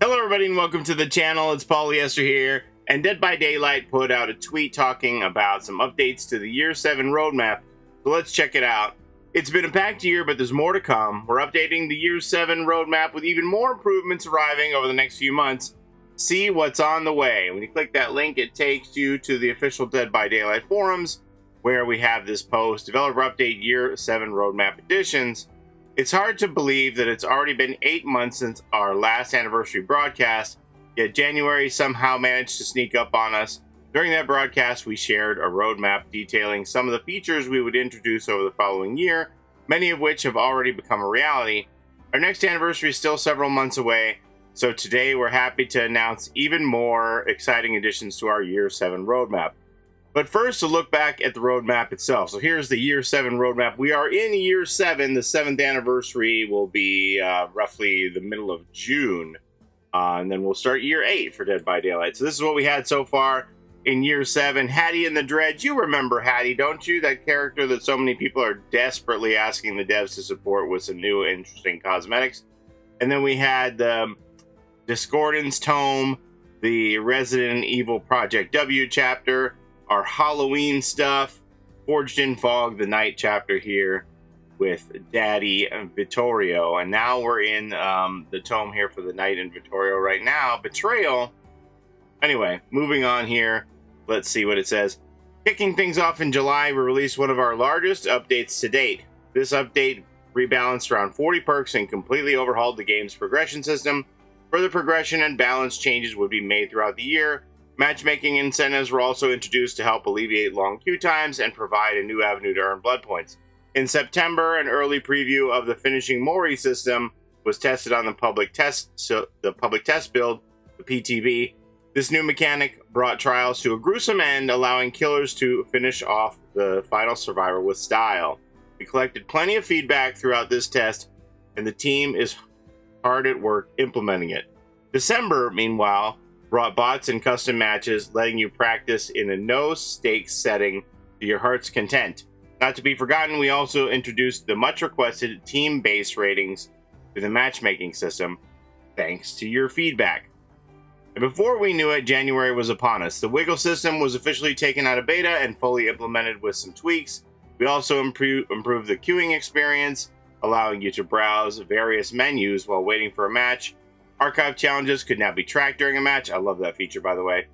Hello everybody and welcome to the channel. It's Paulie Esther here, and Dead by Daylight put out a tweet talking about some updates to the Year 7 roadmap, so let's check it out. It's been a packed year, but there's more to come. We're updating the Year 7 roadmap with even more improvements arriving over the next few months. See what's on the way. When you click that link, it takes you to the official Dead by Daylight forums, where we have this post, Developer Update Year 7 Roadmap Additions. It's hard to believe that it's already been 8 months since our last anniversary broadcast, yet January somehow managed to sneak up on us. During that broadcast, we shared a roadmap detailing some of the features we would introduce over the following year, many of which have already become a reality. Our next anniversary is still several months away, so today we're happy to announce even more exciting additions to our Year 7 roadmap. But first, a look back at the roadmap itself. So here's the Year 7 roadmap. We are in Year 7. The 7th anniversary will be roughly the middle of June. And then we'll start Year 8 for Dead by Daylight. So this is what we had so far in Year 7. Hattie and the Dredge. You remember Hattie, don't you? That character that so many people are desperately asking the devs to support with some new interesting cosmetics. And then we had the Discordance Tome, the Resident Evil Project W chapter, our Halloween stuff, Forged in Fog, the night chapter here with Daddy Vittorio. And now we're in the tome here for the night in Vittorio right now, Betrayal. Anyway, moving on here, let's see what it says. Kicking things off in July, we released one of our largest updates to date. This update rebalanced around 40 perks and completely overhauled the game's progression system. Further progression and balance changes would be made throughout the year. Matchmaking incentives were also introduced to help alleviate long queue times and provide a new avenue to earn blood points. In September, an early preview of the finishing Mori system was tested on the public test build, the PTB. This new mechanic brought trials to a gruesome end, allowing killers to finish off the final survivor with style. We collected plenty of feedback throughout this test, and the team is hard at work implementing it. December, meanwhile, brought bots and custom matches, letting you practice in a no-stakes setting to your heart's content. Not to be forgotten, we also introduced the much-requested team-based ratings to the matchmaking system, thanks to your feedback. And before we knew it, January was upon us. The wiggle system was officially taken out of beta and fully implemented with some tweaks. We also improved the queuing experience, allowing you to browse various menus while waiting for a match. Archive challenges could now be tracked during a match. I love that feature, by the way.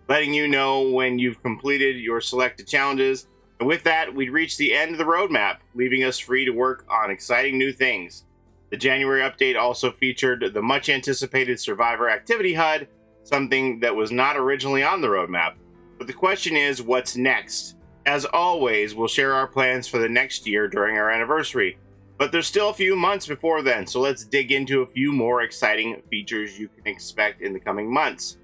Letting you know when you've completed your selected challenges. And with that, we'd reached the end of the roadmap, leaving us free to work on exciting new things. The January update also featured the much-anticipated Survivor Activity HUD, something that was not originally on the roadmap. But the question is, what's next? As always, we'll share our plans for the next year during our anniversary. But there's still a few months before then, so let's dig into a few more exciting features you can expect in the coming months.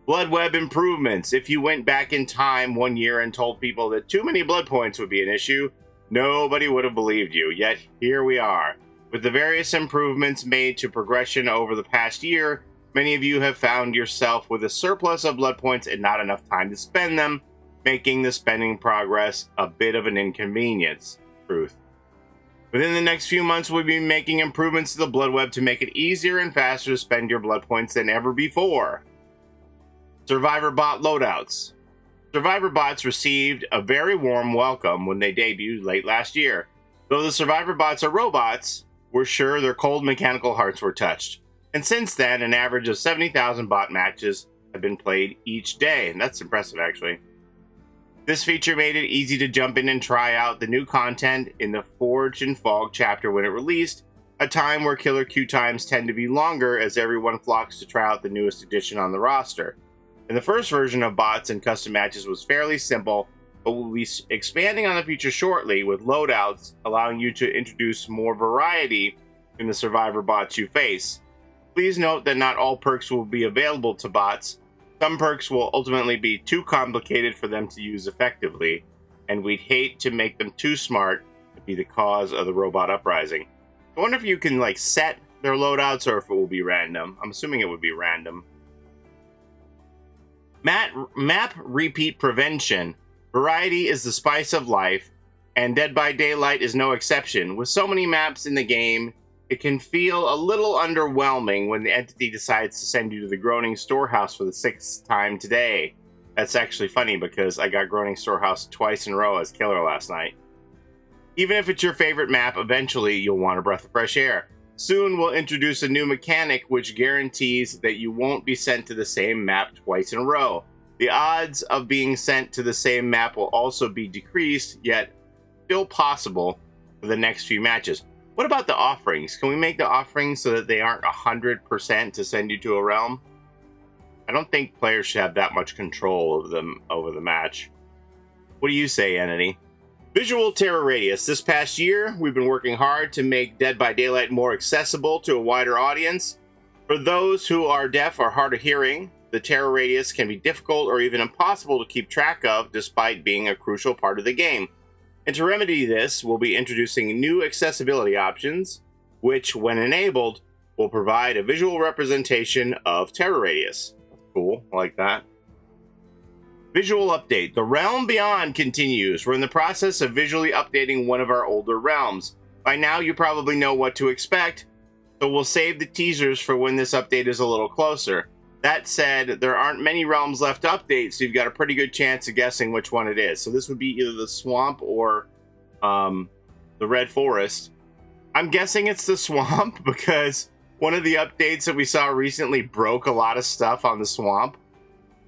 Blood web improvements. If you went back in time 1 year and told people that too many blood points would be an issue, nobody would have believed you. Yet here we are. With the various improvements made to progression over the past year, many of you have found yourself with a surplus of blood points and not enough time to spend them, making the spending progress a bit of an inconvenience. Truth. Within the next few months, we'll be making improvements to the blood web to make it easier and faster to spend your blood points than ever before. Survivor bot loadouts. Survivor bots received a very warm welcome when they debuted late last year. Though the Survivor bots are robots, we're sure their cold mechanical hearts were touched. And since then, an average of 70,000 bot matches have been played each day, and that's impressive actually. This feature made it easy to jump in and try out the new content in the Forged in Fog chapter when it released, a time where killer queue times tend to be longer as everyone flocks to try out the newest addition on the roster. And the first version of bots and custom matches was fairly simple, but we'll be expanding on the feature shortly with loadouts, allowing you to introduce more variety in the Survivor bots you face. Please note that not all perks will be available to bots. Some perks will ultimately be too complicated for them to use effectively, and we'd hate to make them too smart to be the cause of the robot uprising. I wonder if you can set their loadouts or if it will be random. I'm assuming it would be random. Map repeat prevention. Variety is the spice of life, and Dead by Daylight is no exception. With so many maps in the game, it can feel a little underwhelming when the entity decides to send you to the Groaning Storehouse for the 6th time today. That's actually funny because I got Groaning Storehouse twice in a row as killer last night. Even if it's your favorite map, eventually you'll want a breath of fresh air. Soon we'll introduce a new mechanic which guarantees that you won't be sent to the same map twice in a row. The odds of being sent to the same map will also be decreased, yet still possible for the next few matches. What about the offerings? Can we make the offerings so that they aren't 100% to send you to a realm? I don't think players should have that much control of them over the match. What do you say, Entity? Visual terror radius. This past year, we've been working hard to make Dead by Daylight more accessible to a wider audience. For those who are deaf or hard of hearing, the terror radius can be difficult or even impossible to keep track of despite being a crucial part of the game. And to remedy this, we'll be introducing new accessibility options, which, when enabled, will provide a visual representation of terror radius. Cool, I like that. Visual update. The Realm Beyond continues. We're in the process of visually updating one of our older realms. By now, you probably know what to expect, so we'll save the teasers for when this update is a little closer. That said, there aren't many realms left to update, so you've got a pretty good chance of guessing which one it is. So this would be either the Swamp or the Red Forest. I'm guessing it's the Swamp because one of the updates that we saw recently broke a lot of stuff on the Swamp.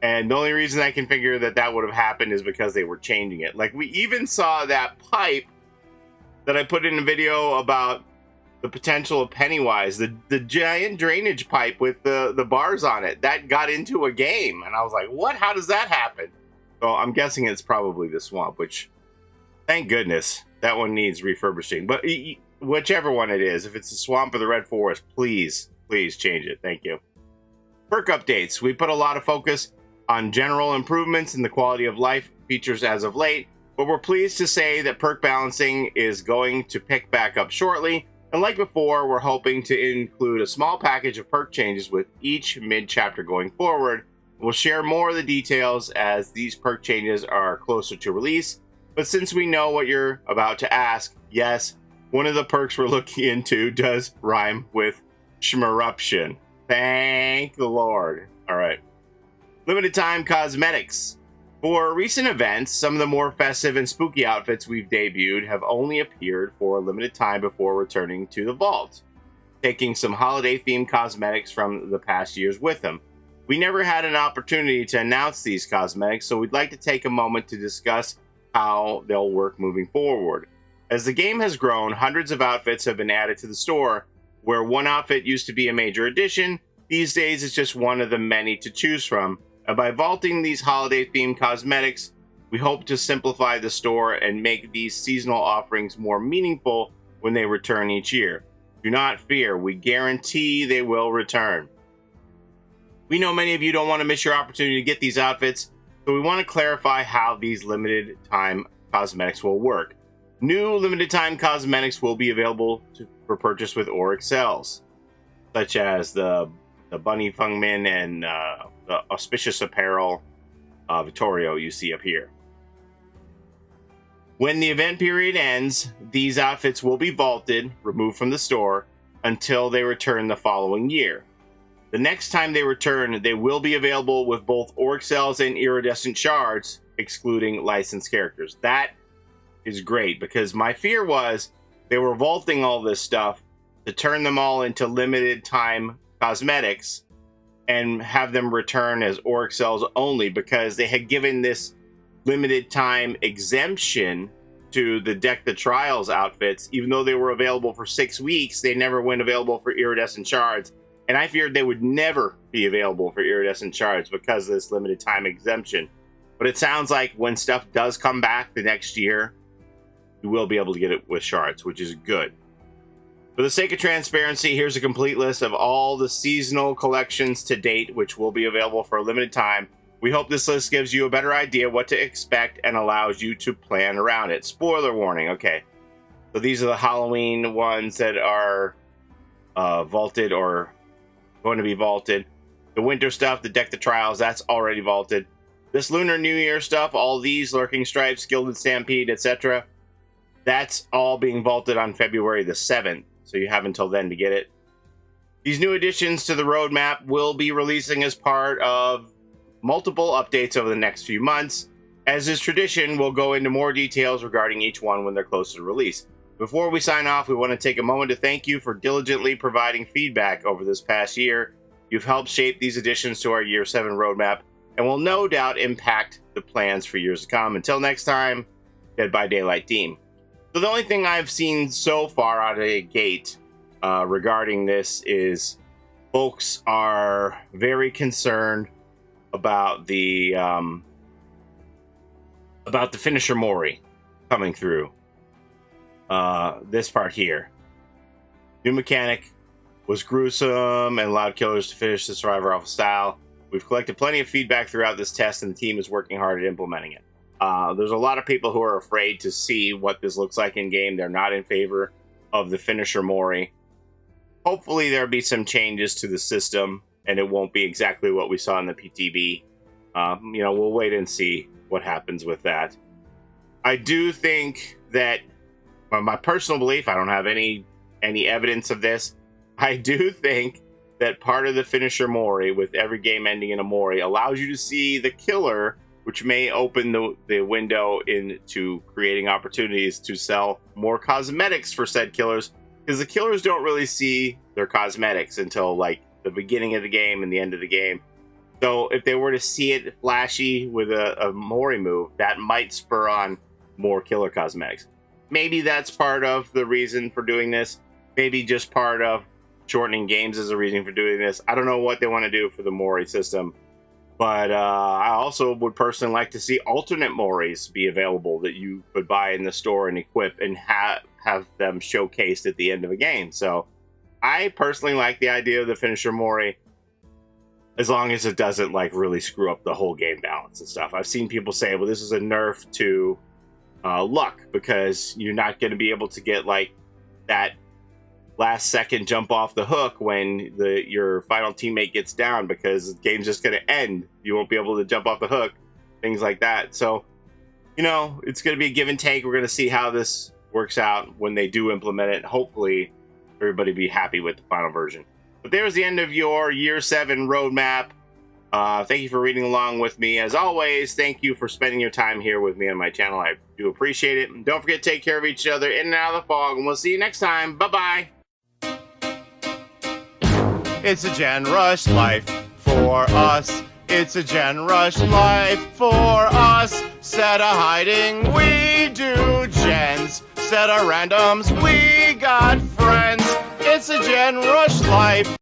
And the only reason I can figure that that would have happened is because they were changing it. Like, we even saw that pipe that I put in a video about the potential of Pennywise, the giant drainage pipe with the bars on it, that got into a game. And I was like, what? How does that happen? So I'm guessing it's probably the Swamp, which, thank goodness, that one needs refurbishing. But whichever one it is, if it's the Swamp or the Red Forest, please change it. Thank you. Perk updates. We put a lot of focus on general improvements in the quality of life features as of late, but we're pleased to say that perk balancing is going to pick back up shortly. And like before, we're hoping to include a small package of perk changes with each mid-chapter going forward. We'll share more of the details as these perk changes are closer to release. But since we know what you're about to ask, yes, one of the perks we're looking into does rhyme with schmeruption. Thank the Lord. All right. Limited time cosmetics. For recent events, some of the more festive and spooky outfits we've debuted have only appeared for a limited time before returning to the vault, taking some holiday-themed cosmetics from the past years with them. We never had an opportunity to announce these cosmetics, so we'd like to take a moment to discuss how they'll work moving forward. As the game has grown, hundreds of outfits have been added to the store. Where one outfit used to be a major addition, these days it's just one of the many to choose from. And by vaulting these holiday-themed cosmetics, we hope to simplify the store and make these seasonal offerings more meaningful when they return each year. Do not fear, we guarantee they will return. We know many of you don't want to miss your opportunity to get these outfits, so we want to clarify how these limited-time cosmetics will work. New limited-time cosmetics will be available for purchase with Oryx cells, such as the Bunny Fungmin and the Auspicious Apparel Vittorio you see up here. When the event period ends, these outfits will be vaulted, removed from the store, until they return the following year. The next time they return, they will be available with both Oryx cells and iridescent shards, excluding licensed characters. That is great, because my fear was they were vaulting all this stuff to turn them all into limited time cosmetics and have them return as Oryx cells only, because they had given this limited time exemption to the Deck the Trials outfits. Even though they were available for 6 weeks, they never went available for iridescent shards, and I feared they would never be available for iridescent shards because of this limited time exemption. But it sounds like when stuff does come back the next year, you will be able to get it with shards, which is good. For the sake of transparency, here's a complete list of all the seasonal collections to date, which will be available for a limited time. We hope this list gives you a better idea what to expect and allows you to plan around it. Spoiler warning, okay. So these are the Halloween ones that are vaulted or going to be vaulted. The winter stuff, the Deck the Trials, that's already vaulted. This Lunar New Year stuff, all these, Lurking Stripes, Gilded Stampede, etc., that's all being vaulted on February the 7th. so you have until then to get it. These new additions to the roadmap will be releasing as part of multiple updates over the next few months. As is tradition, we'll go into more details regarding each one when they're closer to release. Before we sign off, we want to take a moment to thank you for diligently providing feedback over this past year. You've helped shape these additions to our Year 7 roadmap and will no doubt impact the plans for years to come. Until next time, Dead by Daylight team. So the only thing I've seen so far out of the gate regarding this is folks are very concerned about the finisher mori coming through. This part here. New mechanic was gruesome and allowed killers to finish the Survivor Alpha style. We've collected plenty of feedback throughout this test, and the team is working hard at implementing it. There's a lot of people who are afraid to see what this looks like in game. They're not in favor of the finisher mori. Hopefully there'll be some changes to the system, and it won't be exactly what we saw in the PTB. We'll wait and see what happens with that. I do think that, my personal belief, I don't have any evidence of this, I do think that part of the finisher mori, with every game ending in a mori, allows you to see the killer, which may open the window into creating opportunities to sell more cosmetics for said killers, because the killers don't really see their cosmetics until like the beginning of the game and the end of the game. So if they were to see it flashy with a mori move, that might spur on more killer cosmetics. Maybe that's part of the reason for doing this. Maybe just part of shortening games is a reason for doing this. I don't know what they want to do for the mori system. But I also would personally like to see alternate moris be available that you could buy in the store and equip and have them showcased at the end of a game. So I personally like the idea of the finisher mori, as long as it doesn't like really screw up the whole game balance and stuff. I've seen people say, well, this is a nerf to luck, because you're not going to be able to get like that last second jump off the hook when your final teammate gets down, because the game's just going to end. You won't be able to jump off the hook, things like that. So, it's going to be a give and take. We're going to see how this works out when they do implement it. Hopefully everybody be happy with the final version. But there's the end of your Year 7 roadmap. Thank you for reading along with me. As always, thank you for spending your time here with me on my channel. I do appreciate it. And don't forget to take care of each other in and out of the fog, and we'll see you next time. Bye-bye. It's a Gen Rush life for us. It's a Gen Rush life for us. Set a hiding, we do gens. Set a randoms, we got friends. It's a Gen Rush life.